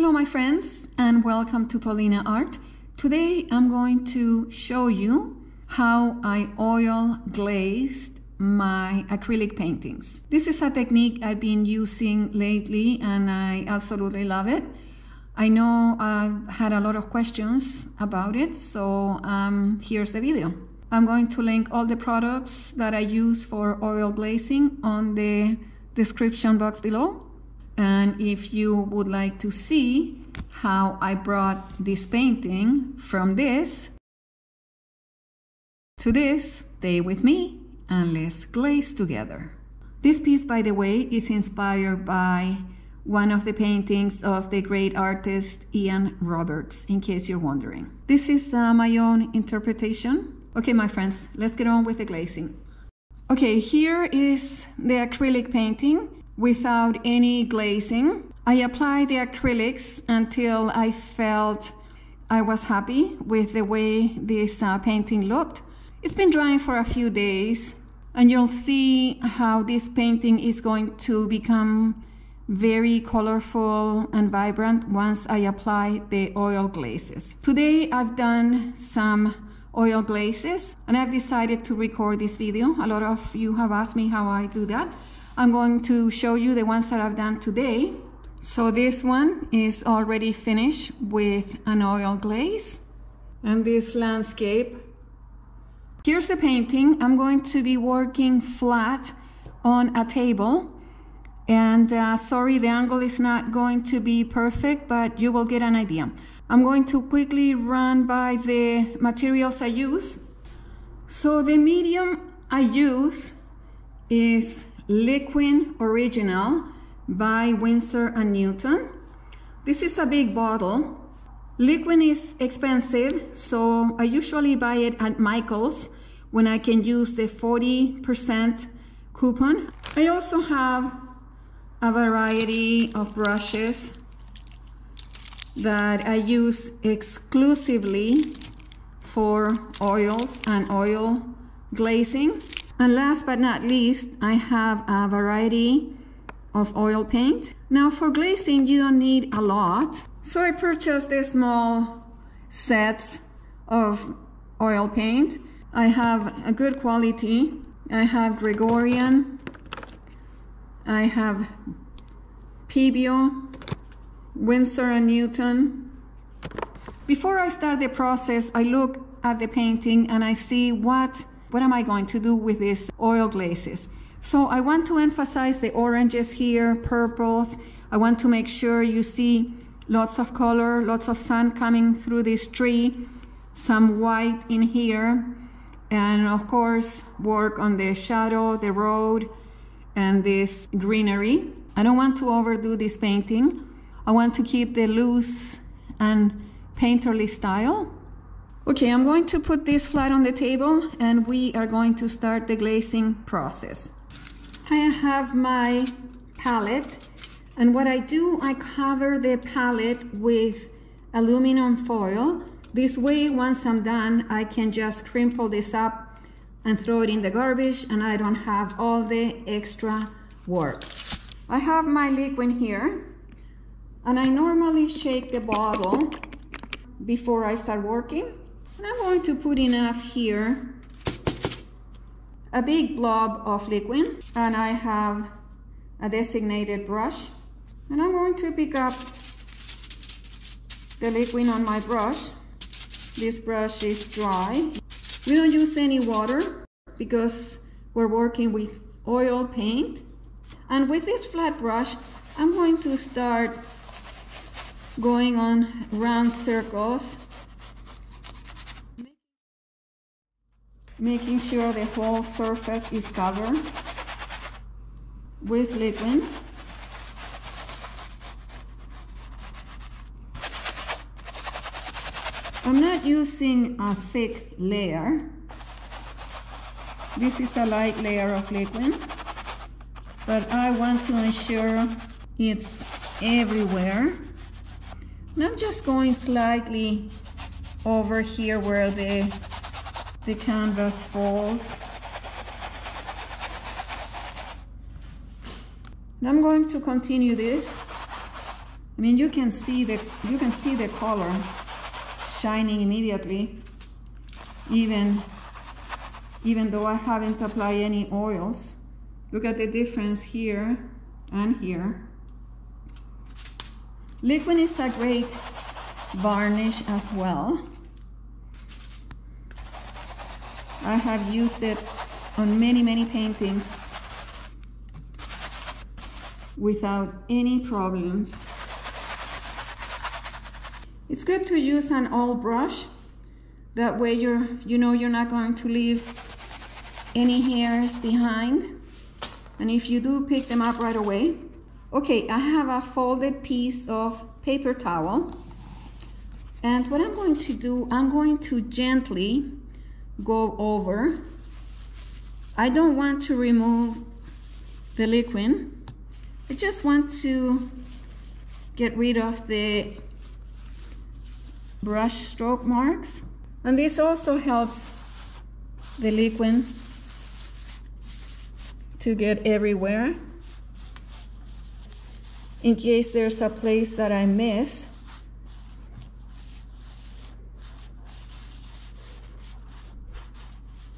Hello my friends, and welcome to Paulina Art. Today I'm going to show you how I oil glazed my acrylic paintings. This is a technique I've been using lately and I absolutely love it. I know I've had a lot of questions about it, so here's the video. I'm going to link all the products that I use for oil glazing on the description box below. And if you would like to see how I brought this painting from this to this, stay with me and let's glaze together. This piece, by the way, is inspired by one of the paintings of the great artist Ian Roberts, in case you're wondering. This is my own interpretation. Okay, my friends, let's get on with the glazing. Okay, here is the acrylic painting without any glazing. I applied the acrylics until I felt I was happy with the way this painting looked. It's been drying for a few days and you'll see how this painting is going to become very colorful and vibrant once I apply the oil glazes. Today I've done some oil glazes and I've decided to record this video. A lot of you have asked me how I do that. I'm going to show you the ones that I've done today. So this one is already finished with an oil glaze and this landscape. Here's the painting. I'm going to be working flat on a table, and sorry, the angle is not going to be perfect, but you will get an idea. I'm going to quickly run by the materials I use. So the medium I use is Liquid Original by Winsor & Newton. This is a big bottle. Liquid is expensive, so I usually buy it at Michael's when I can use the 40% coupon. I also have a variety of brushes that I use exclusively for oils and oil glazing. And last but not least, I have a variety of oil paint. Now for glazing, you don't need a lot. So I purchased the small sets of oil paint. I have a good quality. I have Gregorian, I have Pebeo, Winsor & Newton. Before I start the process, I look at the painting and I see what am I going to do with these oil glazes. So I want to emphasize the oranges here, purples. I want to make sure you see lots of color, lots of sun coming through this tree, some white in here, and of course work on the shadow, the road, and this greenery. I don't want to overdo this painting. I want to keep the loose and painterly style. Okay, I'm going to put this flat on the table and we are going to start the glazing process. I have my palette, and what I do, I cover the palette with aluminum foil. This way, once I'm done, I can just crimple this up and throw it in the garbage and I don't have all the extra work. I have my liquid here and I normally shake the bottle before I start working. And I'm going to put enough here, a big blob of liquid, and I have a designated brush. And I'm going to pick up the liquid on my brush. This brush is dry. We don't use any water because we're working with oil paint. And with this flat brush, I'm going to start going on round circles, making sure the whole surface is covered with liquid. I'm not using a thick layer. This is a light layer of liquid, but I want to ensure it's everywhere. And I'm just going slightly over here where the canvas falls. And I'm going to continue this I mean, you can see the color shining immediately, even though I haven't applied any oils. Look at the difference here and here. Liquid is a great varnish as well. I have used it on many paintings without any problems. It's good to use an old brush. That way you're not going to leave any hairs behind. And if you do, pick them up right away. Okay, I have a folded piece of paper towel. And what I'm going to do, I'm going to gently go over. I don't want to remove the liquid. I just want to get rid of the brush stroke marks. And this also helps the liquid to get everywhere. In case there's a place that I miss.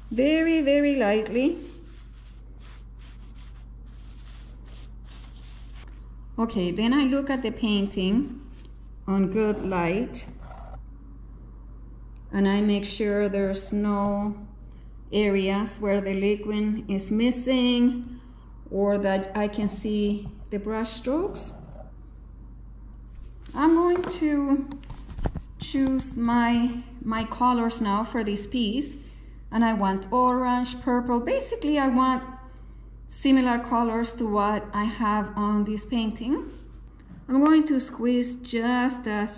Very lightly. Okay, then I look at the painting on good light and I make sure there's no areas where the liquid is missing or that I can see the brush strokes. I'm going to choose my colors now for this piece, and I want orange, purple. Basically, I want similar colors to what I have on this painting. I'm going to squeeze just a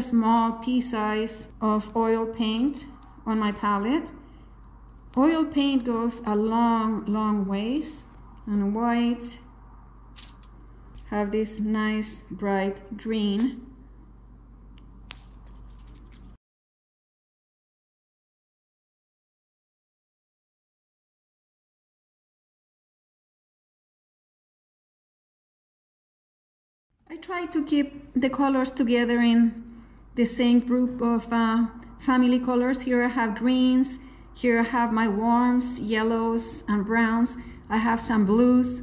small pea size of oil paint on my palette. Oil paint goes a long ways. And white, have this nice bright green. I try to keep the colors together in the same group of family colors. Here I have greens, here I have my warms, yellows and browns. I have some blues.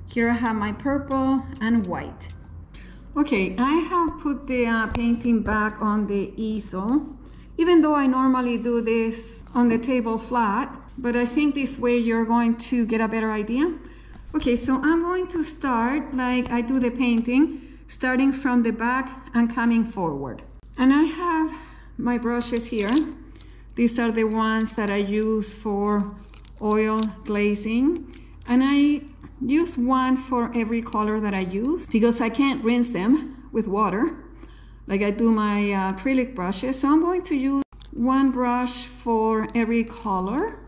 Here I have my purple and white. Okay, I have put the painting back on the easel, even though I normally do this on the table flat, but I think this way you're going to get a better idea. Okay, so I'm going to start like I do the painting, starting from the back and coming forward. And I have my brushes here. These are the ones that I use for oil glazing. And I use one for every color that I use because I can't rinse them with water like I do my acrylic brushes. So I'm going to use one brush for every color.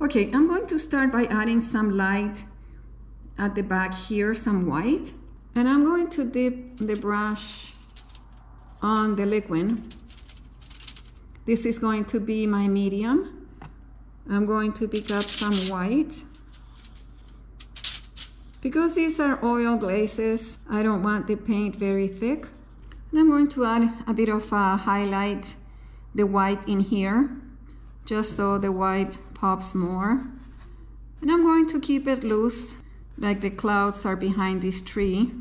Okay, I'm going to start by adding some light at the back here, some white. And I'm going to dip the brush on the liquid. This is going to be my medium. I'm going to pick up some white. Because these are oil glazes, I don't want the paint very thick. And I'm going to add a bit of highlight, the white in here, just so the white pops more. And I'm going to keep it loose, like the clouds are behind this tree.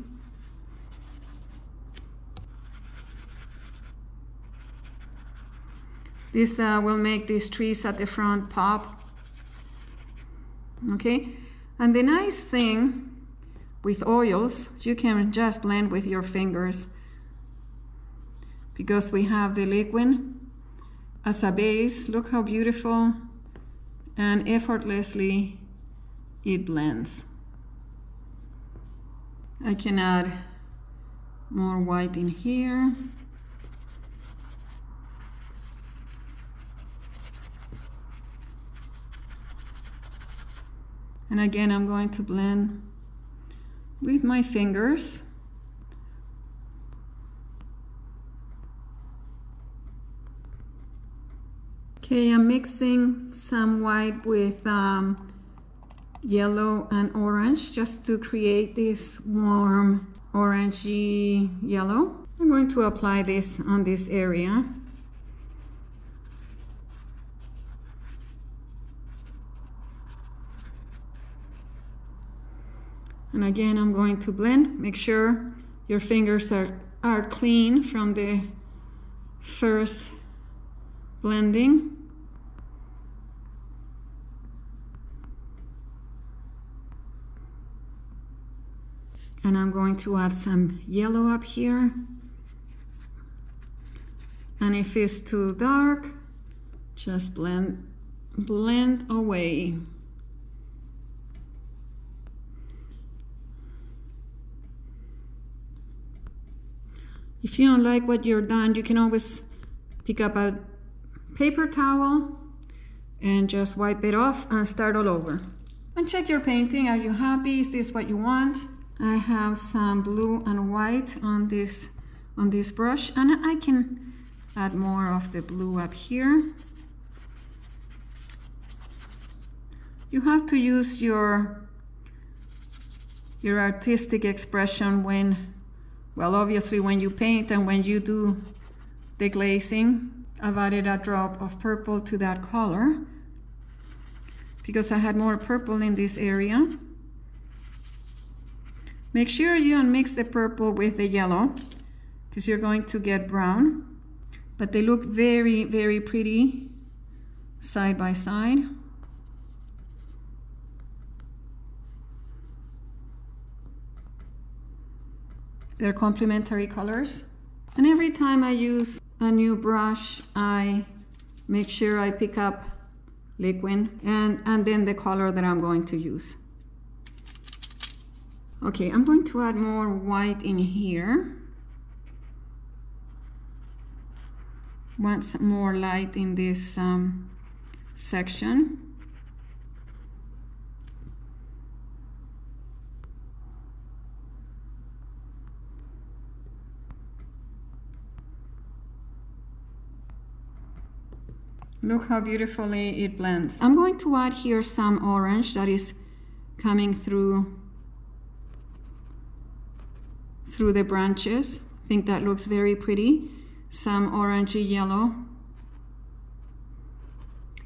This will make these trees at the front pop. Okay, and the nice thing with oils, you can just blend with your fingers because we have the liquid as a base. Look how beautiful and effortlessly it blends. I can add more white in here. And again, I'm going to blend with my fingers. Okay, I'm mixing some white with yellow and orange just to create this warm orangey yellow. I'm going to apply this on this area. And again, I'm going to blend. Make sure your fingers are clean from the first blending. And I'm going to add some yellow up here. And if it's too dark, just blend away. If you don't like what you're done, you can always pick up a paper towel and just wipe it off and start all over. And check your painting. Are you happy? Is this what you want? I have some blue and white on this brush, and I can add more of the blue up here. You have to use your artistic expression when, well, obviously when you paint and when you do the glazing. I've added a drop of purple to that color because I had more purple in this area. Make sure you don't mix the purple with the yellow because you're going to get brown, but they look very, very pretty side by side. They're complementary colors. And every time I use a new brush, I make sure I pick up liquid and then the color that I'm going to use. Okay, I'm going to add more white in here. Want some more light in this section. Look how beautifully it blends. I'm going to add here some orange that is coming through the branches. I think that looks very pretty. Some orangey yellow.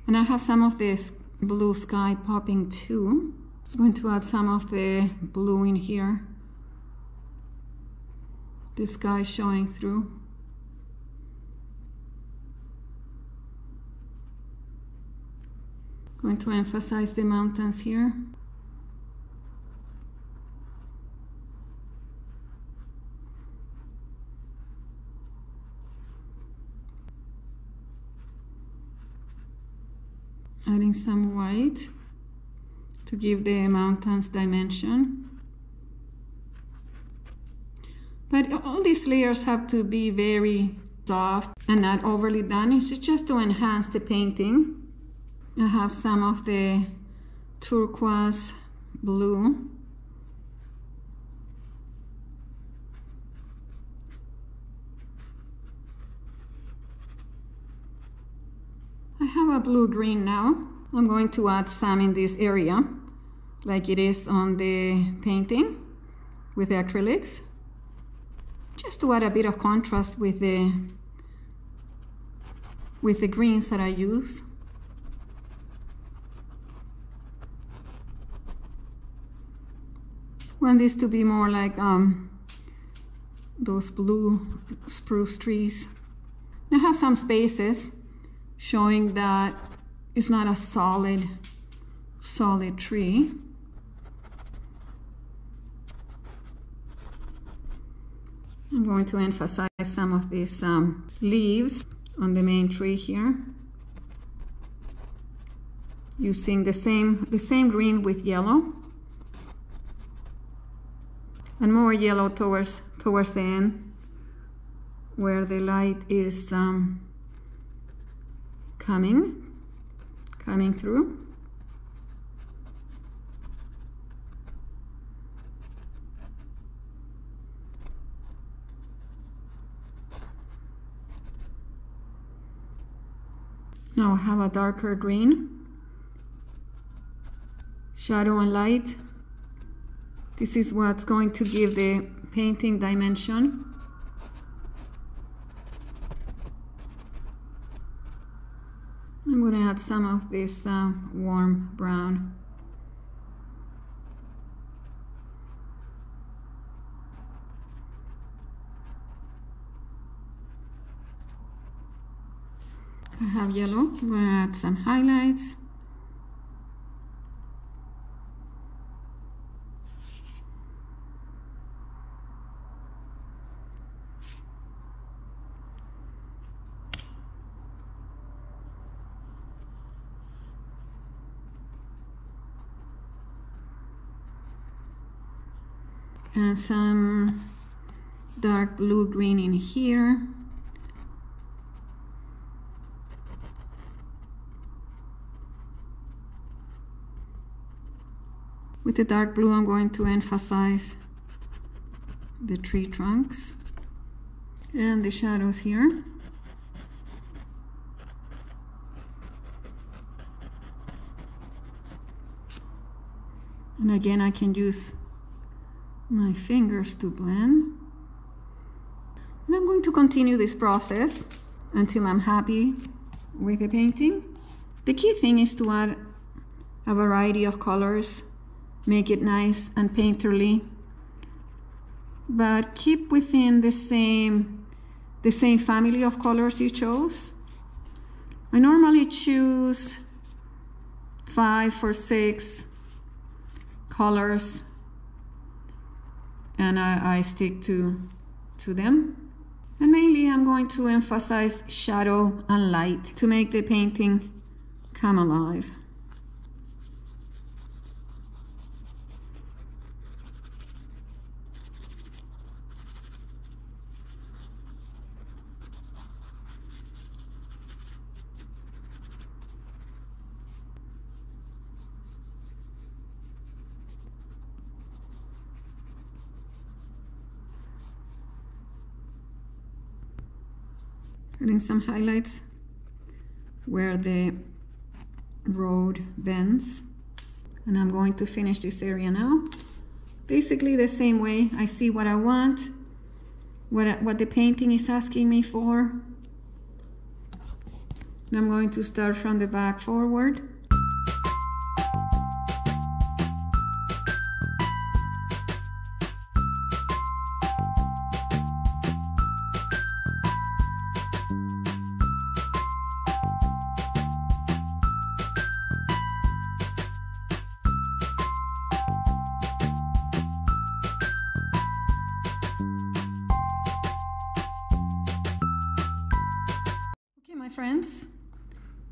And I have some of this blue sky popping too. I'm going to add some of the blue in here. The sky showing through. Going to emphasize the mountains here. Adding some white to give the mountains dimension. But all these layers have to be very soft and not overly done. It's just to enhance the painting. I have some of the turquoise blue. I have a blue-green now. I'm going to add some in this area, like it is on the painting with the acrylics, just to add a bit of contrast with the greens that I use. Want this to be more like those blue spruce trees. I have some spaces showing that it's not a solid tree. I'm going to emphasize some of these leaves on the main tree here, using the same green with yellow, and more yellow towards the end where the light is coming through. Now I have a darker green shadow and light. This is what's going to give the painting dimension. I'm going to add some of this warm brown. I have yellow. I'm going to add some highlights. And some dark blue green in here. With the dark blue, I'm going to emphasize the tree trunks and the shadows here. And again, I can use my fingers to blend. And I'm going to continue this process until I'm happy with the painting. The key thing is to add a variety of colors, make it nice and painterly, but keep within the same family of colors you chose. I normally choose 5 or 6 colors, and I stick to them. And mainly I'm going to emphasize shadow and light to make the painting come alive. Adding some highlights where the road bends, and I'm going to finish this area now. Basically the same way. I see what I want, what the painting is asking me for, and I'm going to start from the back forward. Friends,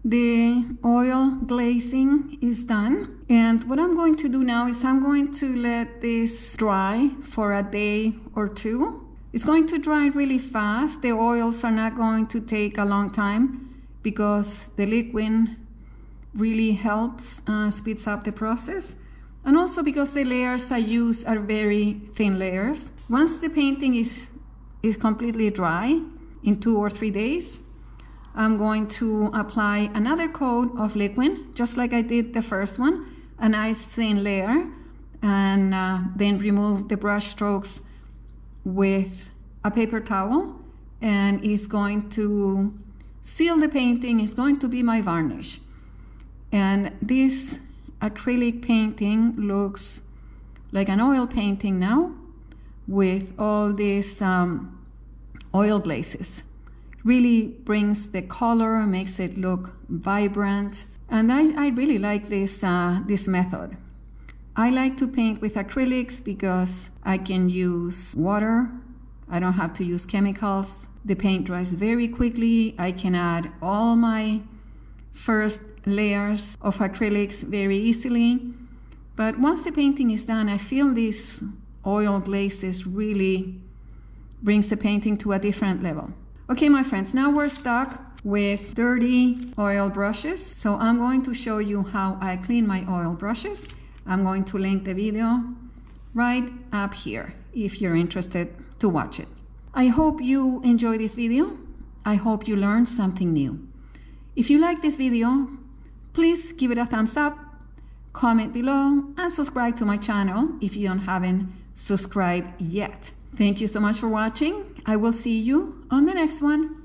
the oil glazing is done, and what I'm going to do now is I'm going to let this dry for a day or two. It's going to dry really fast. The oils are not going to take a long time because the liquid really helps, speeds up the process, and also because the layers I use are very thin layers. Once the painting is completely dry, in 2 or 3 days, I'm going to apply another coat of liquid, just like I did the first one, a nice thin layer, and then remove the brush strokes with a paper towel, and it's going to seal the painting. It's going to be my varnish. And this acrylic painting looks like an oil painting now with all these oil glazes. Really brings the color, makes it look vibrant, and I really like this this method. I like to paint with acrylics because I can use water. I don't have to use chemicals. The paint dries very quickly. I can add all my first layers of acrylics very easily. But once the painting is done, I feel these oil glazes really brings the painting to a different level. Okay, my friends, now we're stuck with dirty oil brushes. So I'm going to show you how I clean my oil brushes. I'm going to link the video right up here if you're interested to watch it. I hope you enjoy this video. I hope you learned something new. If you like this video, please give it a thumbs up. comment below, and subscribe to my channel if you haven't subscribed yet. Thank you so much for watching. I will see you on the next one.